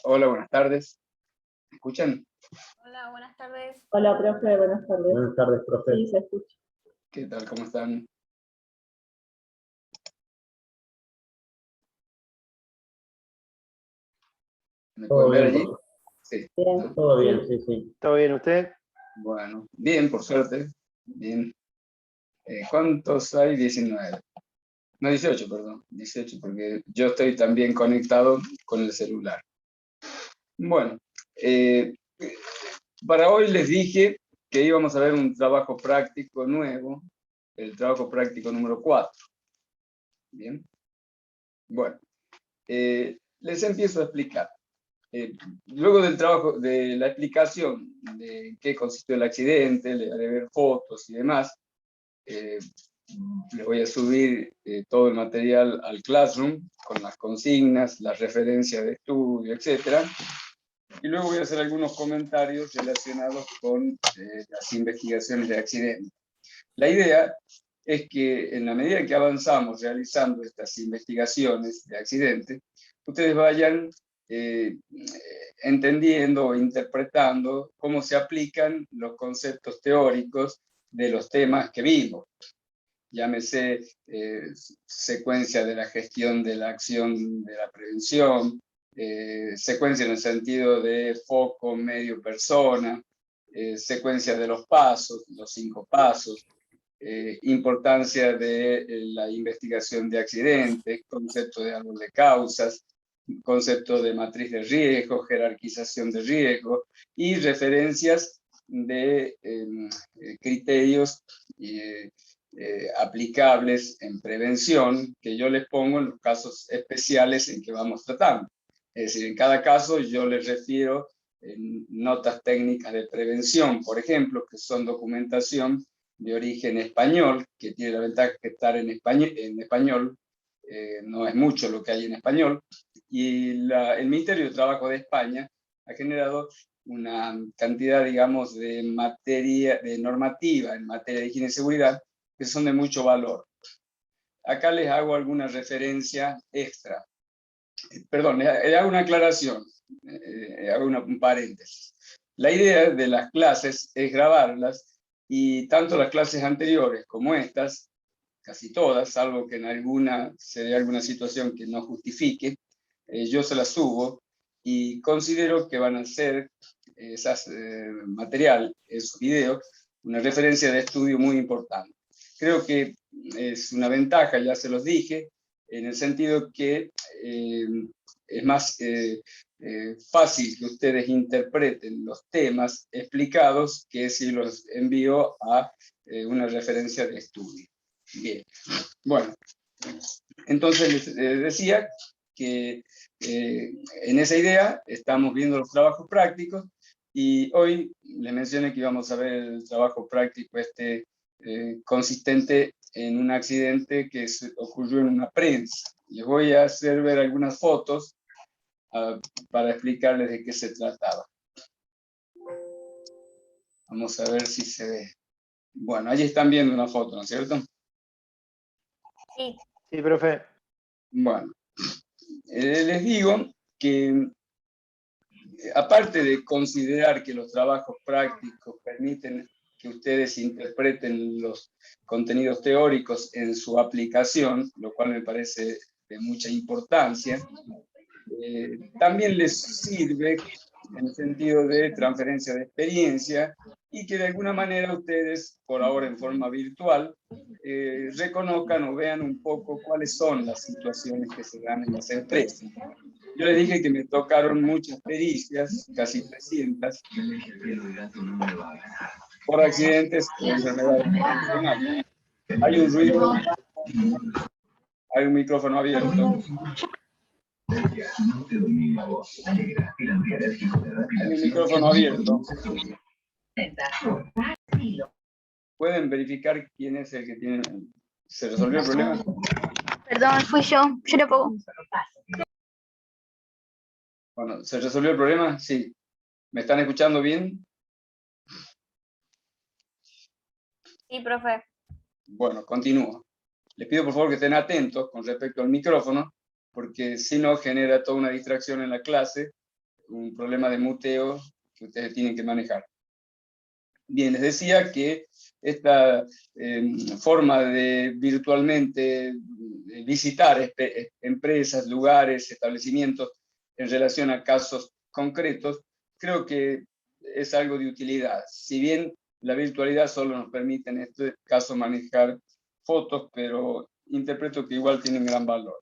Hola, buenas tardes. ¿Me escuchan? Hola, buenas tardes. Hola, profe, buenas tardes. Buenas tardes, profe. Sí, se escucha. ¿Qué tal? ¿Cómo están? ¿Me ¿Todo pueden ver bien, allí? profe? Sí. Bien. ¿No? Todo bien, sí, sí. ¿Todo bien usted? Bueno, bien, por suerte. Bien. ¿Cuántos hay? 19. No, 18, perdón. 18, porque yo estoy también conectado con el celular. Bueno, para hoy les dije que íbamos a ver un trabajo práctico nuevo, el trabajo práctico número 4. Bien. Bueno, les empiezo a explicar. Luego del trabajo, de la explicación de en qué consistió el accidente, le haré ver fotos y demás, les voy a subir todo el material al Classroom, con las consignas, las referencias de estudio, etc. Y luego voy a hacer algunos comentarios relacionados con las investigaciones de accidente. La idea es que en la medida que avanzamos realizando estas investigaciones de accidente, ustedes vayan entendiendo o interpretando cómo se aplican los conceptos teóricos de los temas que vimos. Llámese secuencia de la gestión de la acción de la prevención, secuencia en el sentido de foco, medio, persona, secuencia de los pasos, los 5 pasos, importancia de la investigación de accidentes, concepto de árbol de causas, concepto de matriz de riesgo, jerarquización de riesgo y referencias de criterios aplicables en prevención que yo les pongo en los casos especiales en que vamos tratando. Es decir, en cada caso yo les refiero notas técnicas de prevención, por ejemplo, que son documentación de origen español, que tiene la ventaja de estar en español, no es mucho lo que hay en español, y el Ministerio de Trabajo de España ha generado una cantidad, digamos, de materia, de normativa en materia de higiene y seguridad, que son de mucho valor. Acá les hago alguna referencia extra. Perdón, le hago una aclaración, hago un paréntesis. La idea de las clases es grabarlas, y tanto las clases anteriores como estas, casi todas, salvo que en alguna se dé alguna situación que no justifique, yo se las subo y considero que van a ser esas material, esos videos, una referencia de estudio muy importante. Creo que es una ventaja, ya se los dije, en el sentido que es más fácil que ustedes interpreten los temas explicados que si los envío a una referencia de estudio. Bien, bueno, entonces les decía que en esa idea estamos viendo los trabajos prácticos, y hoy les mencioné que íbamos a ver el trabajo práctico consistente en un accidente que ocurrió en una prensa. Les voy a hacer ver algunas fotos para explicarles de qué se trataba. Vamos a ver si se ve. Bueno, allí están viendo una foto, ¿no es cierto? Sí. Sí, profe. Bueno, les digo que aparte de considerar que los trabajos prácticos permiten que ustedes interpreten los contenidos teóricos en su aplicación, lo cual me parece de mucha importancia, también les sirve en el sentido de transferencia de experiencia, y que de alguna manera ustedes, por ahora en forma virtual, reconozcan o vean un poco cuáles son las situaciones que se dan en las empresas. Yo les dije que me tocaron muchas pericias, casi 300, por accidentes o enfermedades profesionales. Hay un ruido, hay un micrófono abierto. Hay un micrófono abierto. ¿Pueden verificar quién es el que tiene? ¿Se resolvió el problema? Perdón, fui yo lo pongo. Bueno, ¿se resolvió el problema? Sí. ¿Me están escuchando bien? Sí, profe. Bueno, continúo. Les pido por favor que estén atentos con respecto al micrófono, porque si no genera toda una distracción en la clase, un problema de muteo que ustedes tienen que manejar. Bien, les decía que esta forma de virtualmente visitar empresas, lugares, establecimientos en relación a casos concretos, creo que es algo de utilidad. Si bien la virtualidad solo nos permite en este caso manejar fotos, pero interpreto que igual tienen gran valor.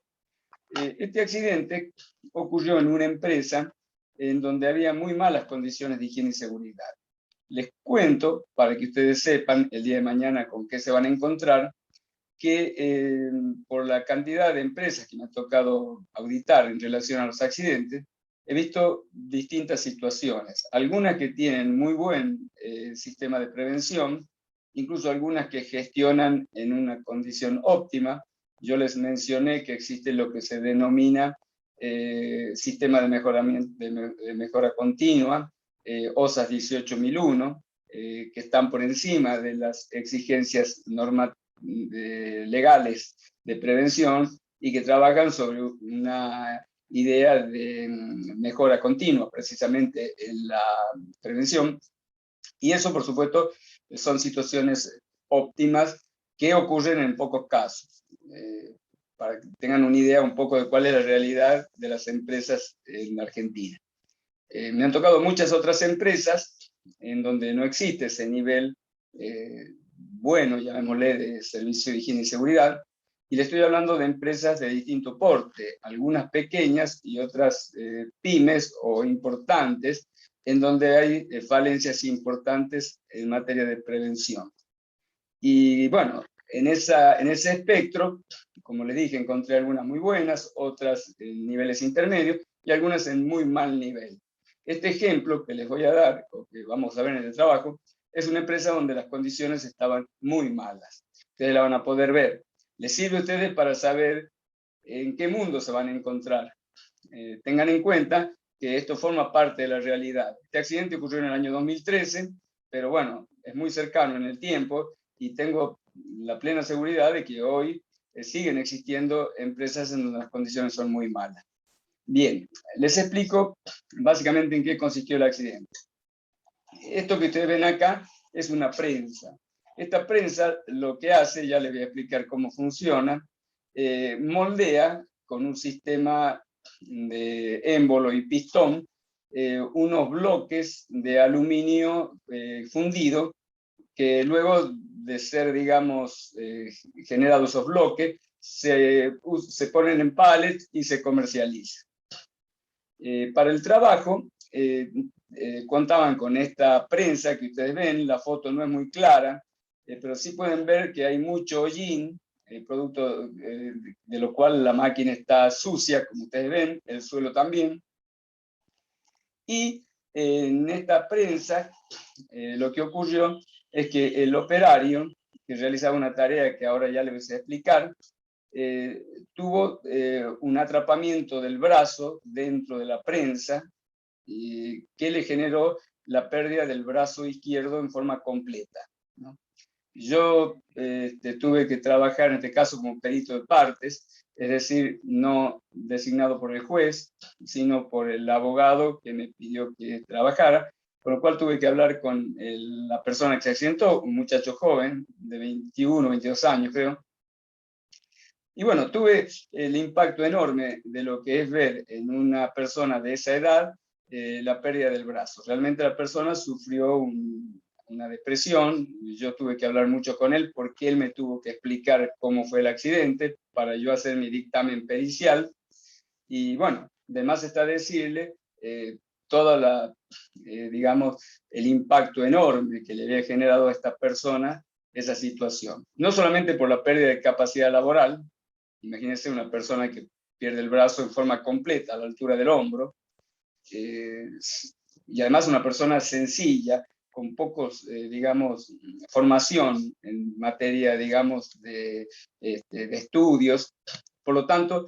Este accidente ocurrió en una empresa en donde había muy malas condiciones de higiene y seguridad. Les cuento, para que ustedes sepan el día de mañana con qué se van a encontrar, que por la cantidad de empresas que me ha tocado auditar en relación a los accidentes, he visto distintas situaciones. Algunas que tienen muy buen sistema de prevención, incluso algunas que gestionan en una condición óptima. Yo les mencioné que existe lo que se denomina sistema de mejora continua, OSAS 18001, que están por encima de las exigencias legales de prevención y que trabajan sobre una idea de mejora continua, precisamente en la prevención. Y eso, por supuesto, son situaciones óptimas que ocurren en pocos casos. Para que tengan una idea un poco de cuál es la realidad de las empresas en Argentina. Me han tocado muchas otras empresas en donde no existe ese nivel bueno, llamémosle, de servicio de higiene y seguridad, y le estoy hablando de empresas de distinto porte, algunas pequeñas y otras pymes o importantes, en donde hay falencias importantes en materia de prevención. Y bueno, en ese espectro, como le dije, encontré algunas muy buenas, otras en niveles intermedios y algunas en muy mal nivel. Este ejemplo que les voy a dar, o que vamos a ver en el trabajo, es una empresa donde las condiciones estaban muy malas. Ustedes la van a poder ver. Les sirve a ustedes para saber en qué mundo se van a encontrar. Tengan en cuenta que esto forma parte de la realidad. Este accidente ocurrió en el año 2013, pero bueno, es muy cercano en el tiempo y tengo la plena seguridad de que hoy siguen existiendo empresas en donde las condiciones son muy malas. Bien, les explico básicamente en qué consistió el accidente. Esto que ustedes ven acá es una prensa. Esta prensa lo que hace, ya les voy a explicar cómo funciona, moldea con un sistema de émbolo y pistón unos bloques de aluminio fundido que luego de ser, digamos, generados esos bloques, se ponen en pallets y se comercializan. Para el trabajo, contaban con esta prensa que ustedes ven, la foto no es muy clara, pero sí pueden ver que hay mucho hollín, producto de lo cual la máquina está sucia, como ustedes ven, el suelo también. Y en esta prensa lo que ocurrió es que el operario, que realizaba una tarea que ahora ya les voy a explicar, tuvo un atrapamiento del brazo dentro de la prensa que le generó la pérdida del brazo izquierdo en forma completa, ¿no? Yo tuve que trabajar en este caso como perito de partes, es decir, no designado por el juez, sino por el abogado que me pidió que trabajara, con lo cual tuve que hablar con la persona que se accidentó, un muchacho joven de 21, 22 años creo. Y bueno, tuve el impacto enorme de lo que es ver en una persona de esa edad la pérdida del brazo. Realmente la persona sufrió una depresión, yo tuve que hablar mucho con él porque él me tuvo que explicar cómo fue el accidente para yo hacer mi dictamen pericial. Y bueno, de más está decirle toda digamos, el impacto enorme que le había generado a esta persona esa situación. No solamente por la pérdida de capacidad laboral, imagínense una persona que pierde el brazo en forma completa a la altura del hombro, y además una persona sencilla, con pocos, digamos, formación en materia, digamos, de estudios. Por lo tanto,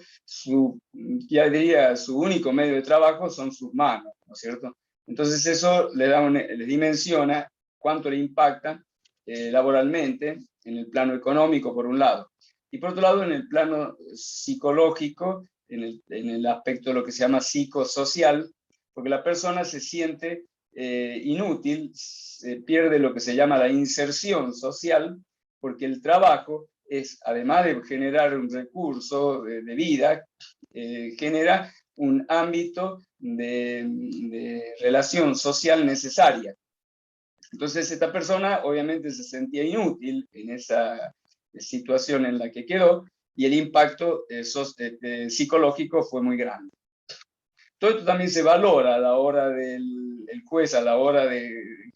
ya diría, su único medio de trabajo son sus manos, ¿no es cierto? Entonces eso le dimensiona cuánto le impacta laboralmente en el plano económico, por un lado. Y por otro lado, en el plano psicológico, en el aspecto de lo que se llama psicosocial, porque la persona se siente inútil, pierde lo que se llama la inserción social, porque el trabajo es, además de generar un recurso de vida, genera un ámbito de relación social necesaria. Entonces esta persona obviamente se sentía inútil en esa situación en la que quedó, y el impacto psicológico fue muy grande. Todo esto también se valora a la hora del juez, a la hora de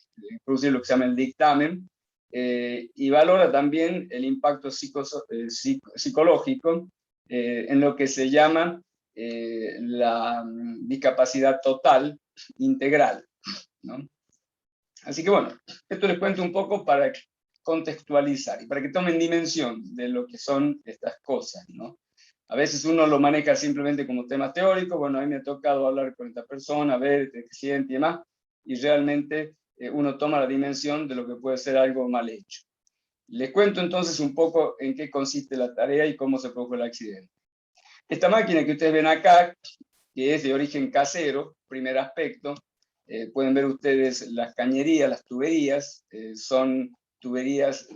producir lo que se llama el dictamen, y valora también el impacto psicológico en lo que se llama la discapacidad total integral, ¿no? Así que bueno, esto les cuento un poco para contextualizar y para que tomen dimensión de lo que son estas cosas, ¿no? A veces uno lo maneja simplemente como temas teóricos. Bueno, a mí me ha tocado hablar con esta persona, ver qué siente y demás, y realmente uno toma la dimensión de lo que puede ser algo mal hecho. Les cuento entonces un poco en qué consiste la tarea y cómo se produjo el accidente. Esta máquina que ustedes ven acá, que es de origen casero, primer aspecto, pueden ver ustedes las cañerías, las tuberías, son tuberías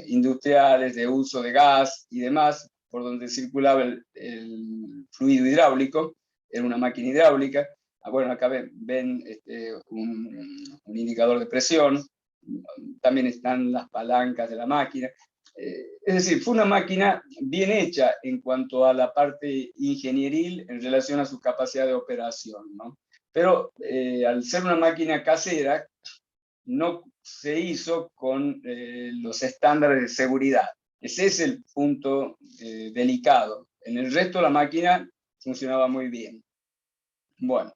industriales de uso de gas y demás, por donde circulaba el fluido hidráulico, era una máquina hidráulica. Bueno, acá ven un indicador de presión, también están las palancas de la máquina. Es decir, fue una máquina bien hecha en cuanto a la parte ingenieril en relación a su capacidad de operación, ¿no? Pero al ser una máquina casera, no se hizo con los estándares de seguridad. Ese es el punto delicado. En el resto la máquina funcionaba muy bien. Bueno,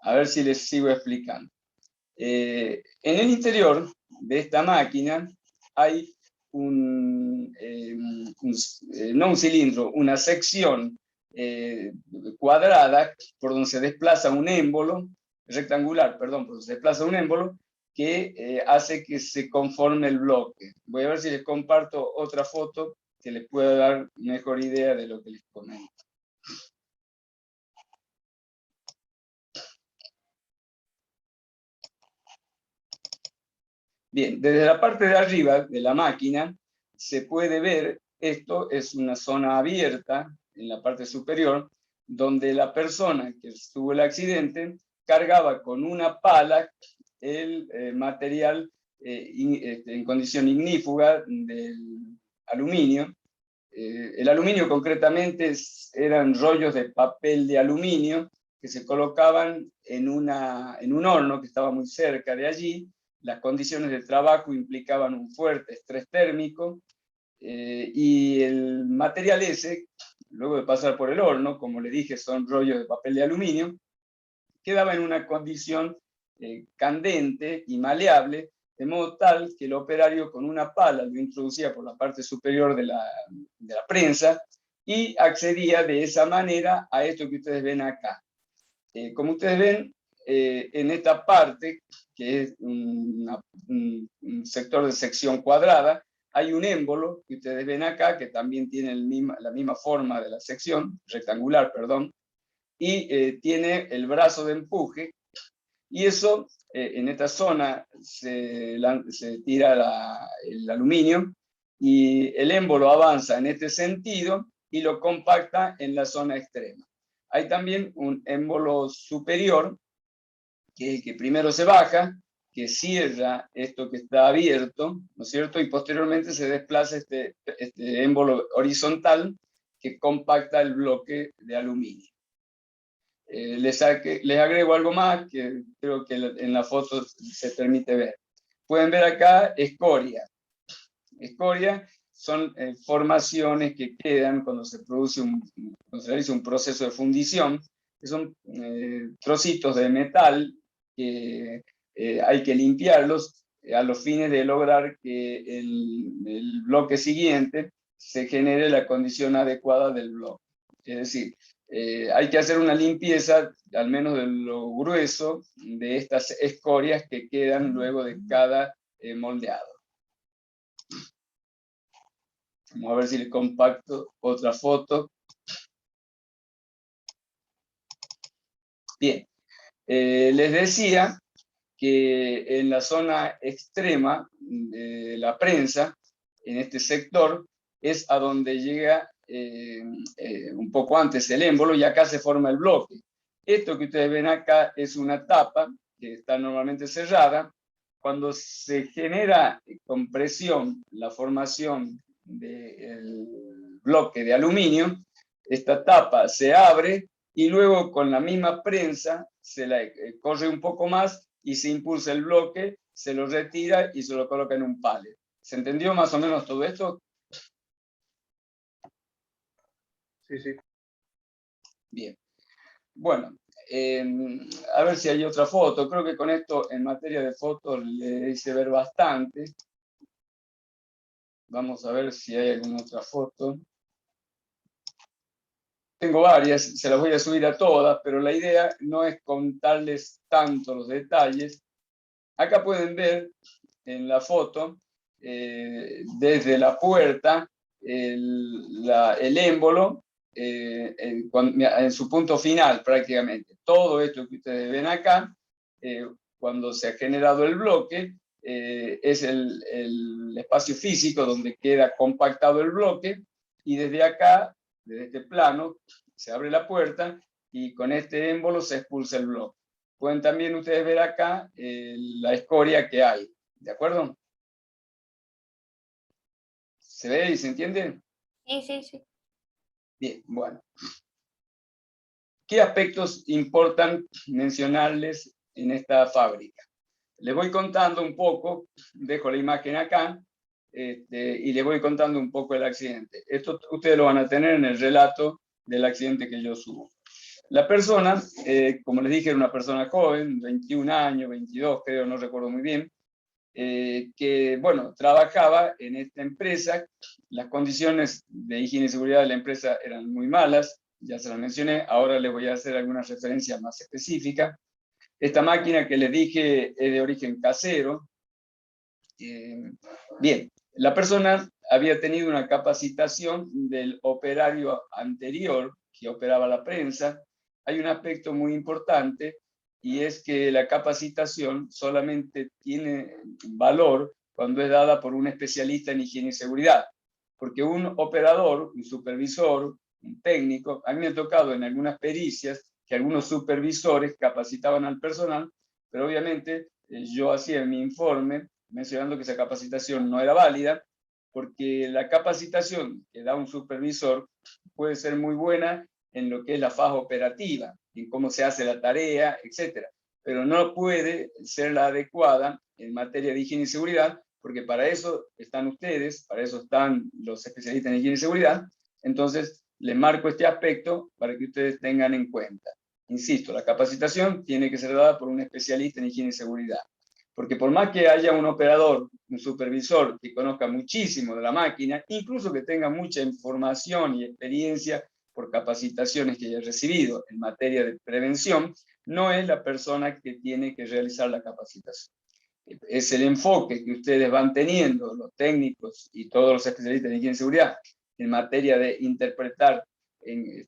a ver si les sigo explicando. En el interior de esta máquina hay no un cilindro, una sección cuadrada por donde se desplaza un émbolo, rectangular, perdón, por donde se desplaza un émbolo que hace que se conforme el bloque. Voy a ver si les comparto otra foto que les pueda dar mejor idea de lo que les comento. Bien, desde la parte de arriba de la máquina se puede ver, esto es una zona abierta en la parte superior, donde la persona que tuvo el accidente cargaba con una pala el material en condición ignífuga del aluminio. El aluminio concretamente eran rollos de papel de aluminio que se colocaban en un horno que estaba muy cerca de allí. Las condiciones de trabajo implicaban un fuerte estrés térmico, y el material ese, luego de pasar por el horno, como le dije, son rollos de papel de aluminio, quedaba en una condición candente y maleable, de modo tal que el operario con una pala lo introducía por la parte superior de la prensa y accedía de esa manera a esto que ustedes ven acá. Como ustedes ven, en esta parte, que es un sector de sección cuadrada, hay un émbolo que ustedes ven acá, que también tiene la misma forma de la sección, rectangular, perdón, y tiene el brazo de empuje, y eso, en esta zona se tira el aluminio, y el émbolo avanza en este sentido y lo compacta en la zona extrema. Hay también un émbolo superior, que primero se baja, que cierra esto que está abierto, ¿no es cierto? Y posteriormente se desplaza este émbolo horizontal que compacta el bloque de aluminio. Les agrego algo más que creo que en la foto se permite ver. Pueden ver acá escoria. Escoria son formaciones que quedan cuando se realiza un proceso de fundición, que son trocitos de metal que hay que limpiarlos a los fines de lograr que el bloque siguiente se genere la condición adecuada del bloque. Es decir, hay que hacer una limpieza, al menos de lo grueso, de estas escorias que quedan luego de cada moldeado. Vamos a ver si le compacto otra foto. Bien, Les decía que en la zona extrema de la prensa, en este sector, es a donde llega un poco antes el émbolo, y acá se forma el bloque. Esto que ustedes ven acá es una tapa que está normalmente cerrada. Cuando se genera con presión la formación del bloque de aluminio, esta tapa se abre y luego con la misma prensa se la corre un poco más y se impulsa el bloque, se lo retira y se lo coloca en un pallet. ¿Se entendió más o menos todo esto? Sí, sí. Bien. Bueno, a ver si hay otra foto. Creo que con esto, en materia de fotos, le hice ver bastante. Vamos a ver si hay alguna otra foto. Tengo varias, se las voy a subir a todas, pero la idea no es contarles tanto los detalles. Acá pueden ver en la foto, desde la puerta, el émbolo en su punto final prácticamente. Todo esto que ustedes ven acá, cuando se ha generado el bloque, es el espacio físico donde queda compactado el bloque, y desde acá, desde este plano, se abre la puerta y con este émbolo se expulsa el bloque. Pueden también ustedes ver acá la escoria que hay, ¿de acuerdo? ¿Se ve y se entiende? Sí, sí, sí. Bien, bueno. ¿Qué aspectos importan mencionarles en esta fábrica? Les voy contando un poco, dejo la imagen acá, y les voy contando un poco el accidente. Esto ustedes lo van a tener en el relato del accidente que yo subo. La persona, como les dije, era una persona joven, 21 años, 22 creo, no recuerdo muy bien, que, bueno, trabajaba en esta empresa. Las condiciones de higiene y seguridad de la empresa eran muy malas, ya se las mencioné, ahora les voy a hacer algunas referencias más específicas. Esta máquina que les dije es de origen casero. Bien, la persona había tenido una capacitación del operario anterior que operaba la prensa. Hay un aspecto muy importante, y es que la capacitación solamente tiene valor cuando es dada por un especialista en higiene y seguridad, porque un operador, un supervisor, un técnico, a mí me ha tocado en algunas pericias que algunos supervisores capacitaban al personal, pero obviamente yo hacía mi informe mencionando que esa capacitación no era válida, porque la capacitación que da un supervisor puede ser muy buena en lo que es la fase operativa, en cómo se hace la tarea, etc. Pero no puede ser la adecuada en materia de higiene y seguridad, porque para eso están ustedes, para eso están los especialistas en higiene y seguridad. Entonces, les marco este aspecto para que ustedes tengan en cuenta. Insisto, la capacitación tiene que ser dada por un especialista en higiene y seguridad. Porque por más que haya un operador, un supervisor que conozca muchísimo de la máquina, incluso que tenga mucha información y experiencia por capacitaciones que haya recibido en materia de prevención, no es la persona que tiene que realizar la capacitación. Es el enfoque que ustedes van teniendo, los técnicos y todos los especialistas en higiene y seguridad, en materia de interpretar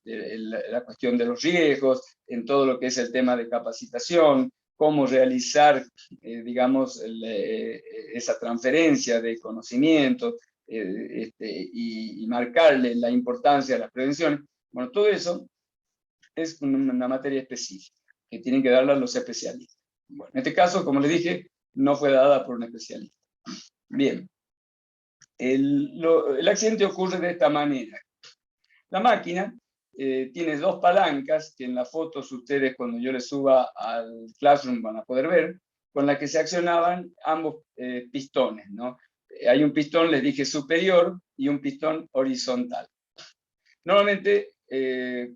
la cuestión de los riesgos, en todo lo que es el tema de capacitación, cómo realizar, digamos, esa transferencia de conocimiento, y marcarle la importancia de las prevenciones. Bueno, todo eso es una materia específica que tienen que darla los especialistas. Bueno, en este caso, como les dije, no fue dada por un especialista. Bien, el accidente ocurre de esta manera. La máquina tiene dos palancas que en las fotos ustedes, cuando yo les suba al Classroom, van a poder ver, con las que se accionaban ambos pistones, ¿no? Hay un pistón, les dije, superior y un pistón horizontal. Normalmente,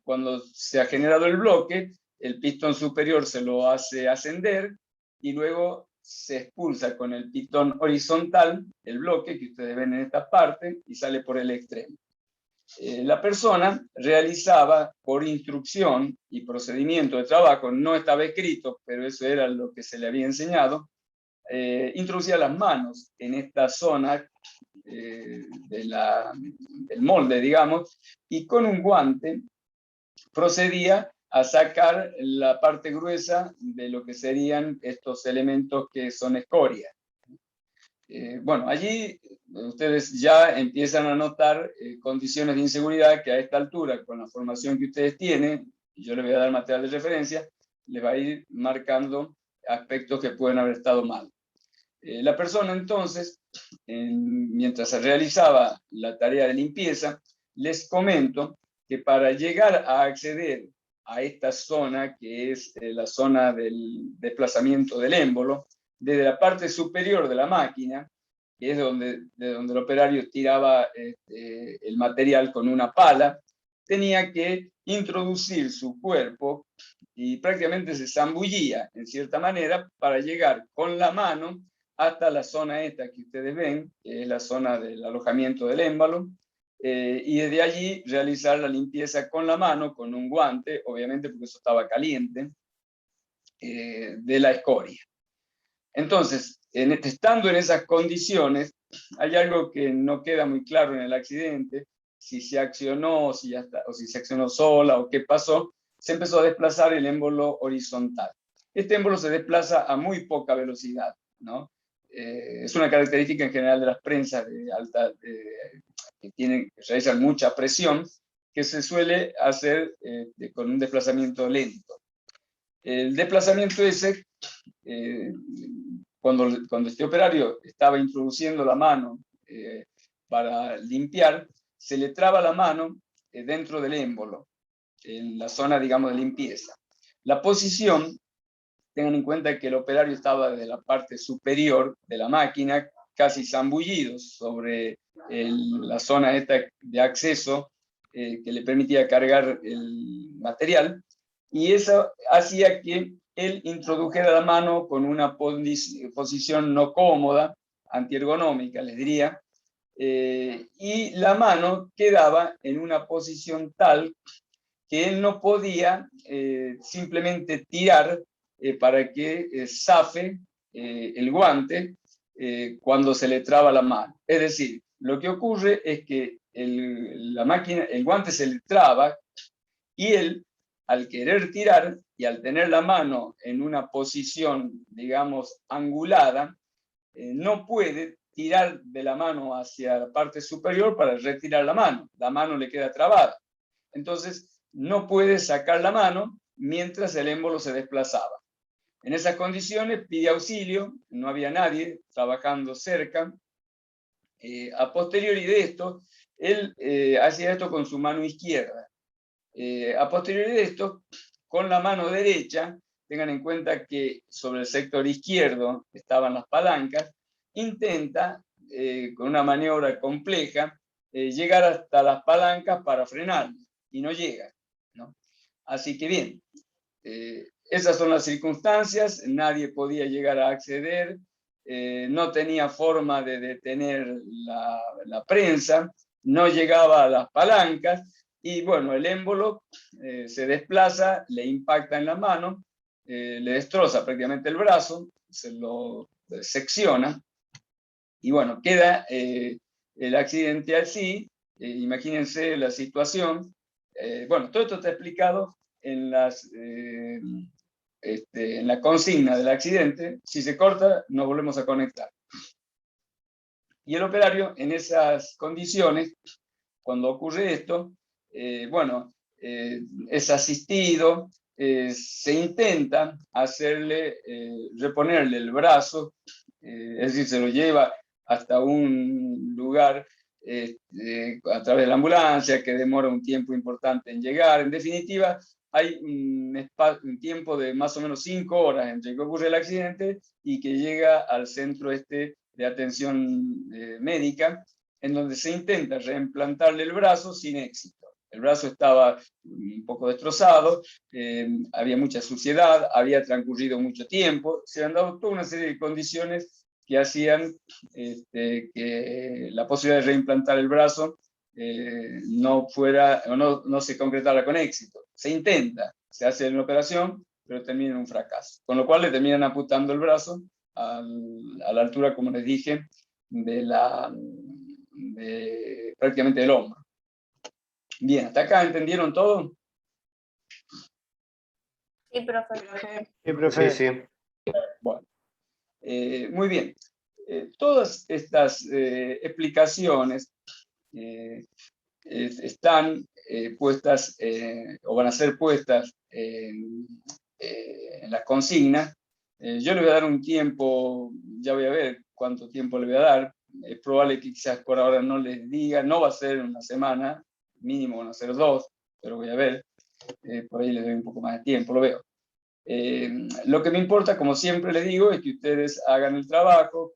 cuando se ha generado el bloque, el pistón superior se lo hace ascender y luego se expulsa con el pistón horizontal el bloque que ustedes ven en esta parte y sale por el extremo. La persona realizaba por instrucción y procedimiento de trabajo, no estaba escrito, pero eso era lo que se le había enseñado, introducía las manos en esta zona del molde, digamos, y con un guante procedía a sacar la parte gruesa de lo que serían estos elementos que son escoria. Bueno, allí ustedes ya empiezan a notar condiciones de inseguridad que a esta altura, con la formación que ustedes tienen, y yo les voy a dar material de referencia, les va a ir marcando aspectos que pueden haber estado mal. La persona entonces, mientras se realizaba la tarea de limpieza, les comento que para llegar a acceder a esta zona, que es la zona del desplazamiento del émbolo, desde la parte superior de la máquina, que es de donde el operario tiraba el material con una pala, tenía que introducir su cuerpo y prácticamente se zambullía, en cierta manera, para llegar con la mano hasta la zona esta que ustedes ven, que es la zona del alojamiento del émbalo, y desde allí realizar la limpieza con la mano, con un guante, obviamente porque eso estaba caliente, de la escoria. Entonces, estando en esas condiciones, hay algo que no queda muy claro en el accidente, si se accionó, si ya está, o si se accionó sola, o qué pasó. Se empezó a desplazar el émbolo horizontal. Este émbolo se desplaza a muy poca velocidad, ¿no? Es una característica en general de las prensas de alta, que realizan mucha presión, que se suele hacer con un desplazamiento lento. El desplazamiento ese, cuando este operario estaba introduciendo la mano para limpiar, se le traba la mano dentro del émbolo, en la zona, digamos, de limpieza. La posición, tengan en cuenta que el operario estaba desde la parte superior de la máquina, casi zambullido sobre la zona esta de acceso que le permitía cargar el material, y eso hacía que él introdujera la mano con una posición no cómoda, antiergonómica, les diría, y la mano quedaba en una posición tal que él no podía simplemente tirar para que zafe el guante cuando se le traba la mano. Es decir, lo que ocurre es que el guante se le traba y él, al querer tirar y al tener la mano en una posición, digamos, angulada, no puede tirar de la mano hacia la parte superior para retirar la mano le queda trabada. Entonces, no puede sacar la mano mientras el émbolo se desplazaba. En esas condiciones pide auxilio, no había nadie trabajando cerca. A posteriori de esto, él hacía esto con su mano izquierda. A posteriori de esto, con la mano derecha, tengan en cuenta que sobre el sector izquierdo estaban las palancas, intenta, con una maniobra compleja, llegar hasta las palancas para frenar, y no llega, ¿no? Así que bien, esas son las circunstancias, nadie podía llegar a acceder, no tenía forma de detener la prensa, no llegaba a las palancas, y bueno, el émbolo se desplaza, le impacta en la mano, le destroza prácticamente el brazo, se lo secciona, y bueno, queda el accidente así. Imagínense la situación. Bueno, todo esto está explicado en en la consigna del accidente. Si se corta, nos volvemos a conectar. Y el operario, en esas condiciones, cuando ocurre esto, bueno, es asistido, se intenta hacerle, reponerle el brazo, es decir, se lo lleva hasta un lugar a través de la ambulancia, que demora un tiempo importante en llegar. En definitiva, hay un tiempo de más o menos 5 horas entre que ocurre el accidente y que llega al centro de atención médica, en donde se intenta reimplantarle el brazo sin éxito. El brazo estaba un poco destrozado, había mucha suciedad, había transcurrido mucho tiempo, se han dado toda una serie de condiciones que hacían que la posibilidad de reimplantar el brazo no fuera, o no se concretara con éxito. Se intenta, se hace una operación, pero termina en un fracaso. Con lo cual le terminan amputando el brazo a la altura, como les dije, prácticamente del hombro. Bien, ¿hasta acá entendieron todo? Sí, profe. Sí, profe. Sí, sí. Bueno, muy bien. Todas estas explicaciones están puestas o van a ser puestas en las consignas. Yo le voy a dar un tiempo, ya voy a ver cuánto tiempo le voy a dar. Es probable que quizás por ahora no les diga, no va a ser una semana, mínimo van a ser 2, pero voy a ver. Por ahí les doy un poco más de tiempo, lo veo. Lo que me importa, como siempre les digo, es que ustedes hagan el trabajo,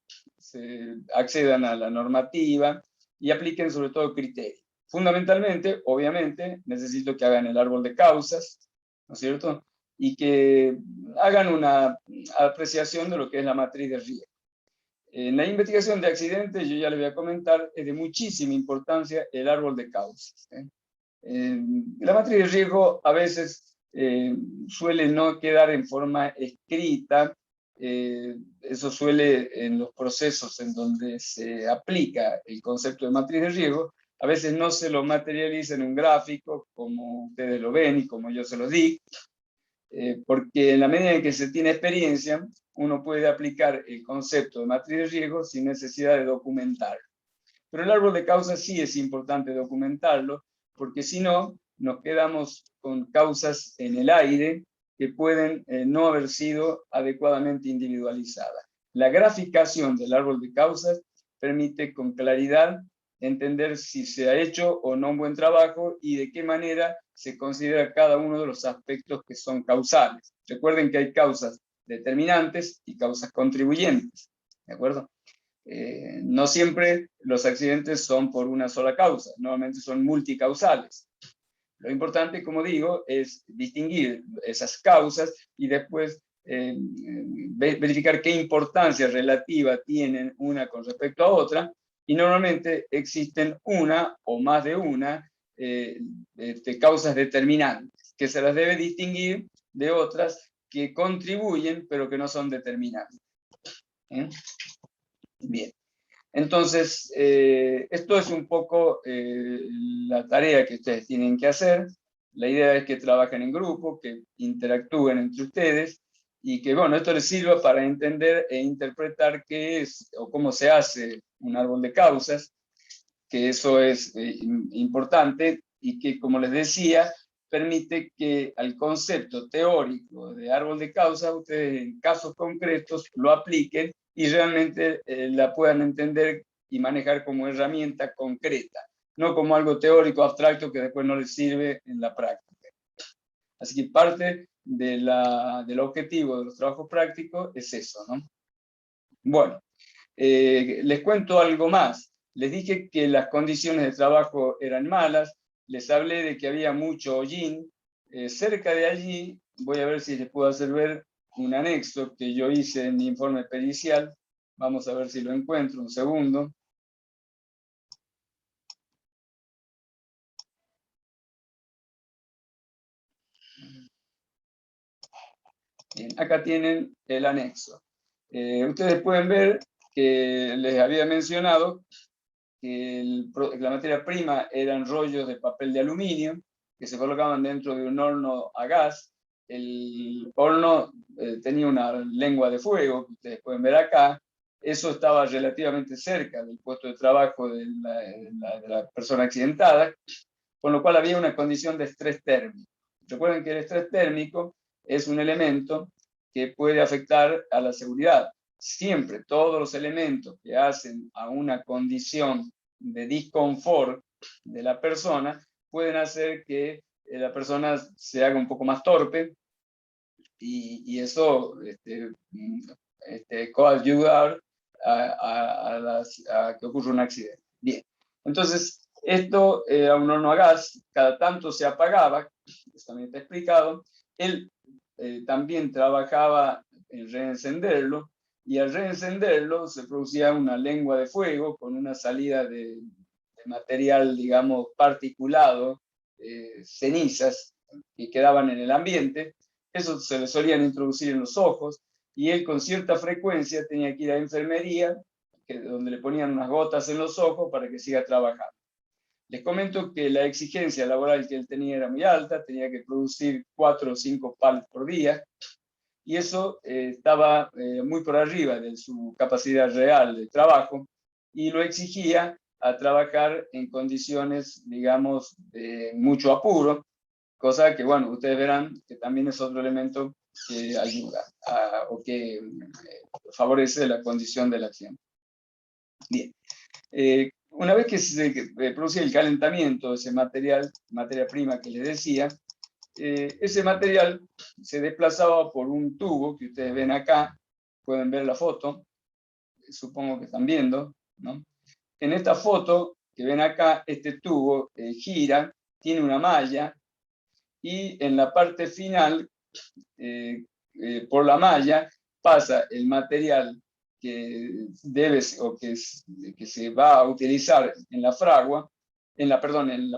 accedan a la normativa y apliquen sobre todo criterios. Fundamentalmente, obviamente, necesito que hagan el árbol de causas, ¿no es cierto? Y que hagan una apreciación de lo que es la matriz de riesgo. En la investigación de accidentes, yo ya les voy a comentar, es de muchísima importancia el árbol de causas. La matriz de riesgo a veces suele no quedar en forma escrita, eso suele en los procesos en donde se aplica el concepto de matriz de riesgo, a veces no se lo materializa en un gráfico como ustedes lo ven y como yo se los di, porque en la medida en que se tiene experiencia, uno puede aplicar el concepto de matriz de riesgo sin necesidad de documentarlo. Pero el árbol de causas sí es importante documentarlo, porque si no, nos quedamos con causas en el aire que pueden no haber sido adecuadamente individualizadas. La graficación del árbol de causas permite con claridad entender si se ha hecho o no un buen trabajo y de qué manera se considera cada uno de los aspectos que son causales. Recuerden que hay causas determinantes y causas contribuyentes, ¿de acuerdo? No siempre los accidentes son por una sola causa, normalmente son multicausales. Lo importante, como digo, es distinguir esas causas y después verificar qué importancia relativa tienen una con respecto a otra, y normalmente existen una o más de una causas determinantes, que se las debe distinguir de otras que contribuyen pero que no son determinantes. Bien. Entonces, esto es un poco la tarea que ustedes tienen que hacer. La idea es que trabajen en grupo, que interactúen entre ustedes y que, bueno, esto les sirva para entender e interpretar qué es o cómo se hace un árbol de causas, que eso es importante y que, como les decía, permite que al concepto teórico de árbol de causas ustedes en casos concretos lo apliquen y realmente la puedan entender y manejar como herramienta concreta, no como algo teórico abstracto que después no les sirve en la práctica. Así que parte del objetivo de los trabajos prácticos es eso, ¿no? Bueno, les cuento algo más. Les dije que las condiciones de trabajo eran malas, les hablé de que había mucho hollín. Cerca de allí, voy a ver si les puedo hacer ver un anexo que yo hice en mi informe pericial. Vamos a ver si lo encuentro, un segundo. Bien, acá tienen el anexo. Ustedes pueden ver que les había mencionado que la materia prima eran rollos de papel de aluminio que se colocaban dentro de un horno a gas. El horno tenía una lengua de fuego, que ustedes pueden ver acá. Eso estaba relativamente cerca del puesto de trabajo de la persona accidentada, con lo cual había una condición de estrés térmico. Recuerden que el estrés térmico es un elemento que puede afectar a la seguridad. Siempre todos los elementos que hacen a una condición de disconfort de la persona pueden hacer que la persona se haga un poco más torpe y eso coayudar a que ocurra un accidente. Bien, entonces esto era un horno a gas, cada tanto se apagaba, esto también está explicado. Él también trabajaba en reencenderlo, y al reencenderlo se producía una lengua de fuego con una salida de material, digamos, particulado, cenizas que quedaban en el ambiente. Eso se le solían introducir en los ojos, y él con cierta frecuencia tenía que ir a enfermería, donde le ponían unas gotas en los ojos para que siga trabajando. Les comento que la exigencia laboral que él tenía era muy alta, tenía que producir 4 o 5 pallets por día, y eso estaba muy por arriba de su capacidad real de trabajo, y lo exigía a trabajar en condiciones, digamos, de mucho apuro, cosa que, bueno, ustedes verán que también es otro elemento que ayuda o que favorece la condición de la acción. Bien. Una vez que se produce el calentamiento de ese materia prima que les decía, ese material se desplazaba por un tubo que ustedes ven acá, pueden ver la foto, supongo que están viendo, ¿no? En esta foto que ven acá, este tubo gira, tiene una malla, y en la parte final, por la malla, pasa el material que debe o que se va a utilizar en la fragua, en la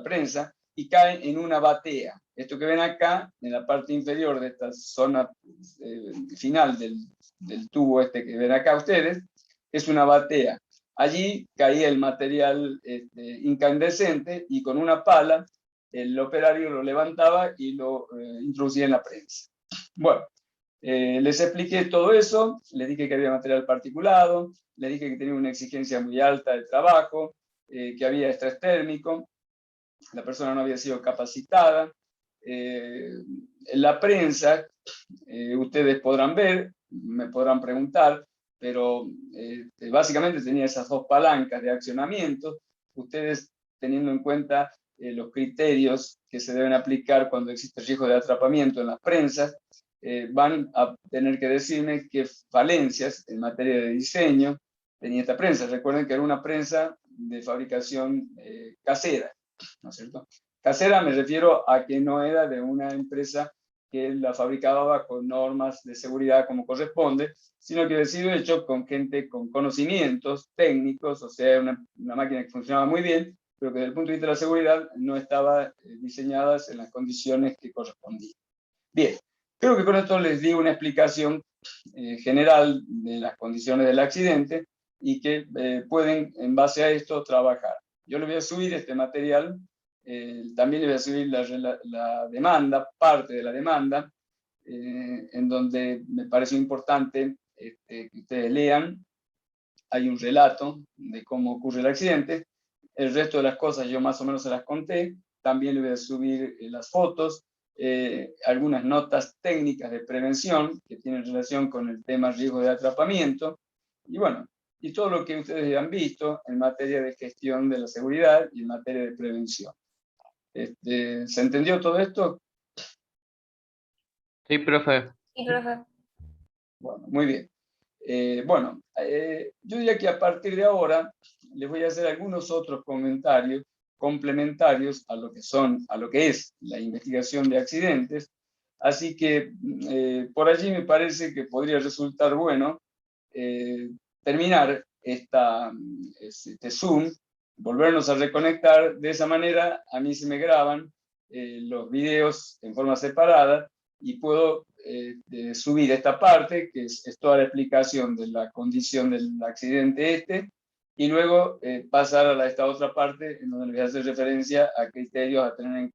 prensa, y cae en una batea. Esto que ven acá, en la parte inferior de esta zona final del tubo este que ven acá ustedes, es una batea. Allí caía el material incandescente, y con una pala el operario lo levantaba y lo introducía en la prensa. Bueno, les expliqué todo eso, les dije que había material particulado, les dije que tenía una exigencia muy alta de trabajo, que había estrés térmico, la persona no había sido capacitada. En la prensa, ustedes podrán ver, me podrán preguntar, pero básicamente tenía esas 2 palancas de accionamiento. Ustedes, teniendo en cuenta los criterios que se deben aplicar cuando existe riesgo de atrapamiento en las prensas, van a tener que decirme qué falencias en materia de diseño tenía esta prensa. Recuerden que era una prensa de fabricación casera, ¿no es cierto? Casera me refiero a que no era de una empresa que la fabricaba bajo normas de seguridad como corresponde, sino que había sido hecho con gente con conocimientos técnicos, o sea, una máquina que funcionaba muy bien, pero que desde el punto de vista de la seguridad no estaba diseñada en las condiciones que correspondían. Bien, creo que con esto les di una explicación general de las condiciones del accidente, y que pueden, en base a esto, trabajar. Yo les voy a subir este material, también les voy a subir la demanda, parte de la demanda, en donde me parece importante que ustedes lean. Hay un relato de cómo ocurre el accidente. El resto de las cosas yo más o menos se las conté. También les voy a subir las fotos, algunas notas técnicas de prevención que tienen relación con el tema riesgo de atrapamiento, y bueno, y todo lo que ustedes han visto en materia de gestión de la seguridad y en materia de prevención. ¿Se entendió todo esto? Sí, profe. Sí, profe. Bueno, muy bien. Yo diría que a partir de ahora les voy a hacer algunos otros comentarios complementarios a lo que es la investigación de accidentes. Así que por allí me parece que podría resultar bueno terminar este Zoom, volvernos a reconectar. De esa manera a mí se me graban los videos en forma separada, y puedo subir esta parte, que es toda la explicación de la condición del accidente y luego pasar a esta otra parte en donde les voy a hacer referencia a criterios a tener en